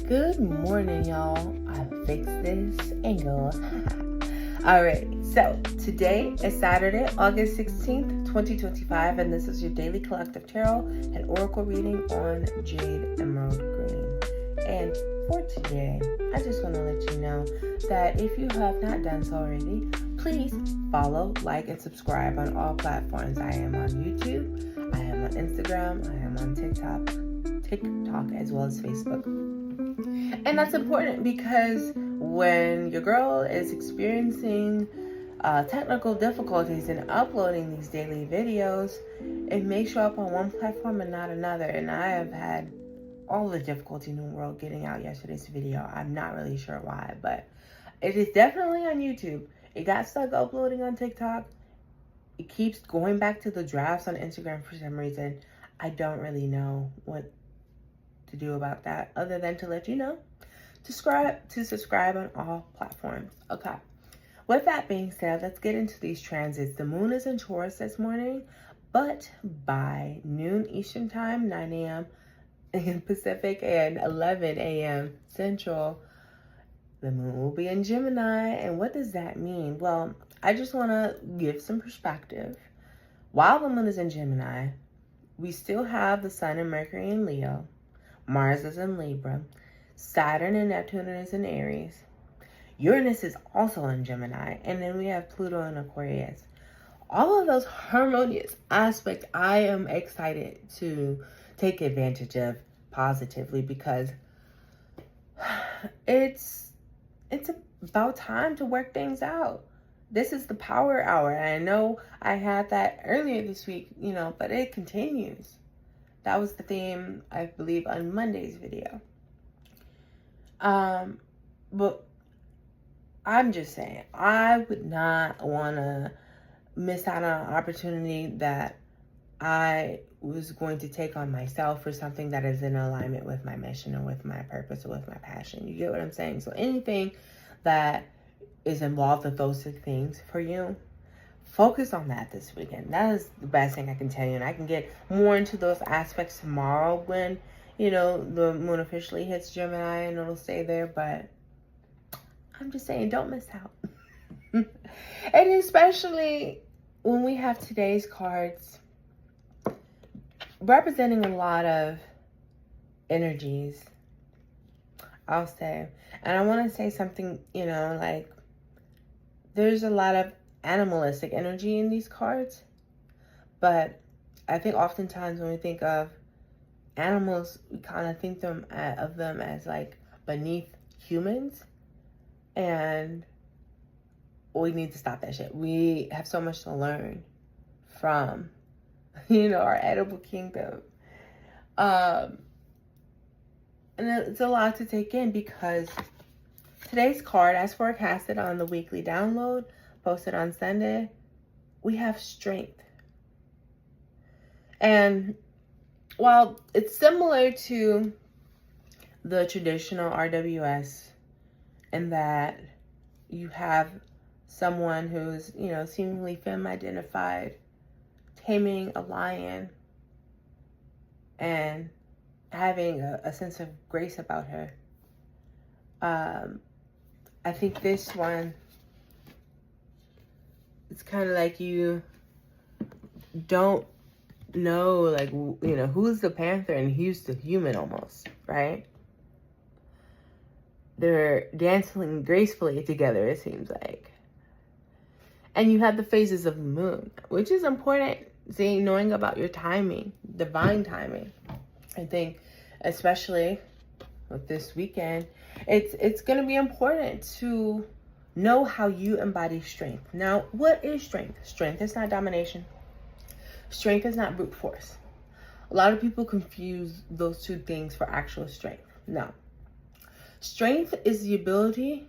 Good morning, y'all. I fixed this angle. Alright, so today is Saturday, August 16th, 2025, and this is your daily collective tarot and oracle reading on Jade Emerald Green. And for today, I just want to let you know that if you have not done so already, please follow, like, and subscribe on all platforms. I am on YouTube, I am on Instagram, I am on TikTok, as well as Facebook. And that's important because when your girl is experiencing technical difficulties in uploading these daily videos, it may show up on one platform and not another. And I have had all the difficulty in the world getting out yesterday's video. I'm not really sure why, but it is definitely on YouTube. It got stuck uploading on TikTok. It keeps going back to the drafts on Instagram for some reason. I don't really know what to do about that other than to let you know to subscribe on all platforms. Okay, with that being said, let's get into these transits. The moon is in Taurus this morning, but by noon Eastern time, 9 a.m. in Pacific and 11 a.m. Central, the moon will be in Gemini. And what does that mean? Well, I just want to give some perspective. While the moon is in Gemini, we still have the sun and Mercury in Leo, Mars is in Libra, Saturn and Neptune is in Aries, Uranus is also in Gemini, and then we have Pluto in Aquarius. All of those harmonious aspects I am excited to take advantage of positively, because it's about time to work things out. This is the power hour. I know I had that earlier this week, but it continues. That was the theme, I believe, on Monday's video. But I'm just saying, I would not want to miss out on an opportunity that I was going to take on myself for something that is in alignment with my mission and with my purpose or with my passion. You get what I'm saying? So anything that is involved with those things for you, focus on that this weekend. That is the best thing I can tell you. And I can get more into those aspects tomorrow when, the moon officially hits Gemini and it'll stay there. But I'm just saying, don't miss out. And especially when we have today's cards representing a lot of energies, I'll say. And I want to say something, like there's a lot of animalistic energy in these cards, but I think oftentimes when we think of animals, we kind of think of them as like beneath humans, and we need to stop that shit. We have so much to learn from, our edible kingdom. And it's a lot to take in, because today's card, as forecasted on the weekly download posted on Sunday, we have strength. And while it's similar to the traditional RWS in that you have someone who's, seemingly femme-identified, taming a lion and having a sense of grace about her, I think this one, it's kind of like you don't know, like, who's the panther and who's the human almost, right? They're dancing gracefully together, it seems like. And you have the phases of the moon, which is important, knowing about your timing, divine timing. I think, especially with this weekend, it's going to be important to know how you embody strength. Now, what is strength? Strength is not domination. Strength is not brute force. A lot of people confuse those two things for actual strength. No. Strength is the ability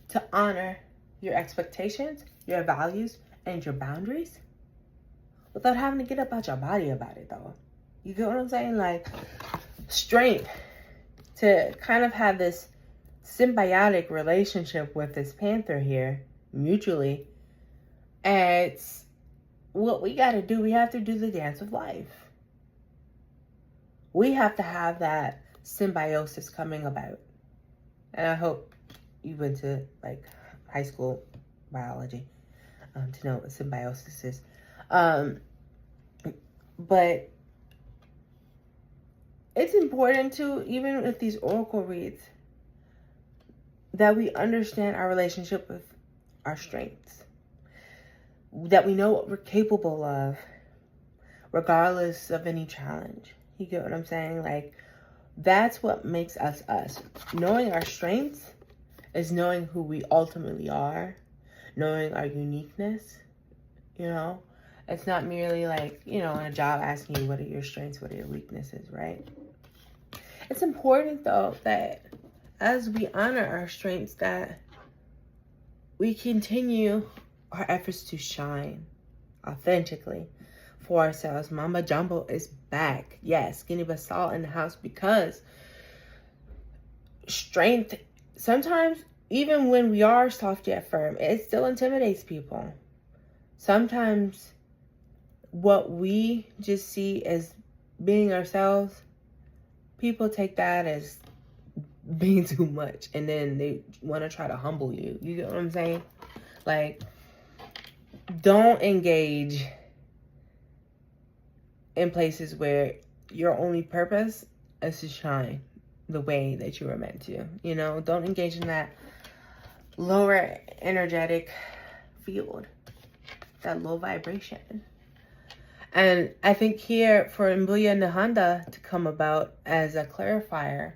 to honor your expectations, your values, and your boundaries without having to get up out your body about it, though. You get what I'm saying? Like, strength to kind of have this symbiotic relationship with this panther here, mutually. And it's what we got to do. We have to do the dance of life. We have to have that symbiosis coming about. And I hope you went to like high school biology to know what symbiosis is. But it's important to, even with these oracle reads, that we understand our relationship with our strengths, that we know what we're capable of regardless of any challenge. You get what I'm saying? Like, that's what makes us us. Knowing our strengths is knowing who we ultimately are, knowing our uniqueness. You know, it's not merely like, you know, in a job asking you what are your strengths, what are your weaknesses, right? It's important though that as we honor our strengths, that we continue our efforts to shine authentically for ourselves. Mama Djombo is back. Yes, Skinny Basal in the house, because strength, sometimes even when we are soft yet firm, it still intimidates people. Sometimes what we just see as being ourselves, people take that as being too much, and then they want to try to humble you. You get what I'm saying? Like, don't engage in places where your only purpose is to shine the way that you were meant to. You know, don't engage in that lower energetic field, that low vibration. And I think here for Mbuya and Nehanda to come about as a clarifier,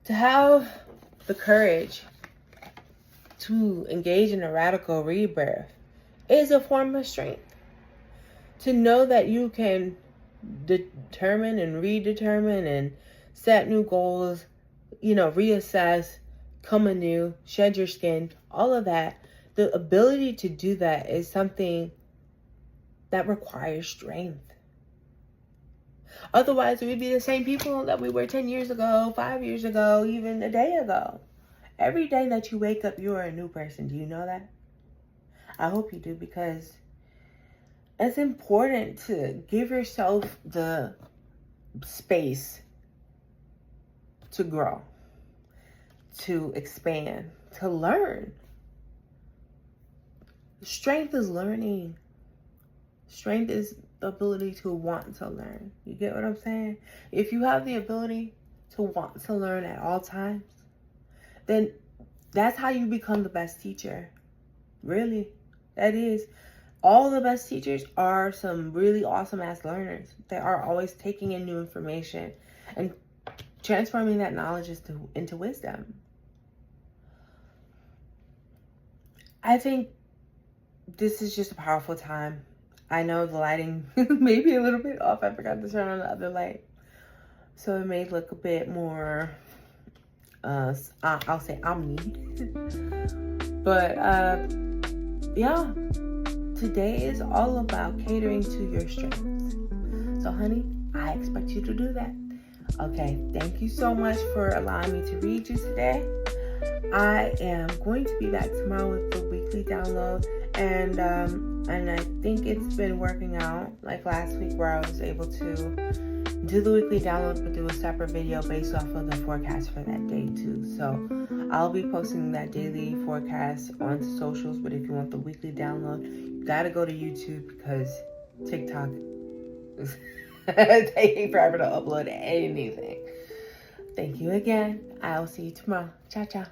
to have the courage to engage in a radical rebirth is a form of strength. To know that you can determine and redetermine and set new goals, you know, reassess, come anew, shed your skin, all of that. The ability to do that is something that requires strength. Otherwise, we'd be the same people that we were 10 years ago, 5 years ago, even a day ago. Every day that you wake up, you are a new person. Do you know that? I hope you do, because it's important to give yourself the space to grow, to expand, to learn. Strength is learning. Strength is the ability to want to learn. You get what I'm saying? If you have the ability to want to learn at all times, then that's how you become the best teacher. Really, that is. All the best teachers are some really awesome ass learners. They are always taking in new information and transforming that knowledge into wisdom. I think this is just a powerful time. I know the lighting may be a little bit off. I forgot to turn on the other light, so it may look a bit more, I'll say omni. But yeah, today is all about catering to your strengths. So honey, I expect you to do that. Okay, thank you so much for allowing me to read you today. I am going to be back tomorrow with the weekly download, and I think it's been working out, like last week where I was able to do the weekly download but do a separate video based off of the forecast for that day too. So I'll be posting that daily forecast onto socials, but if you want the weekly download, you gotta go to YouTube, because TikTok is taking forever to upload anything. Thank you again. I'll see you tomorrow. Ciao, ciao.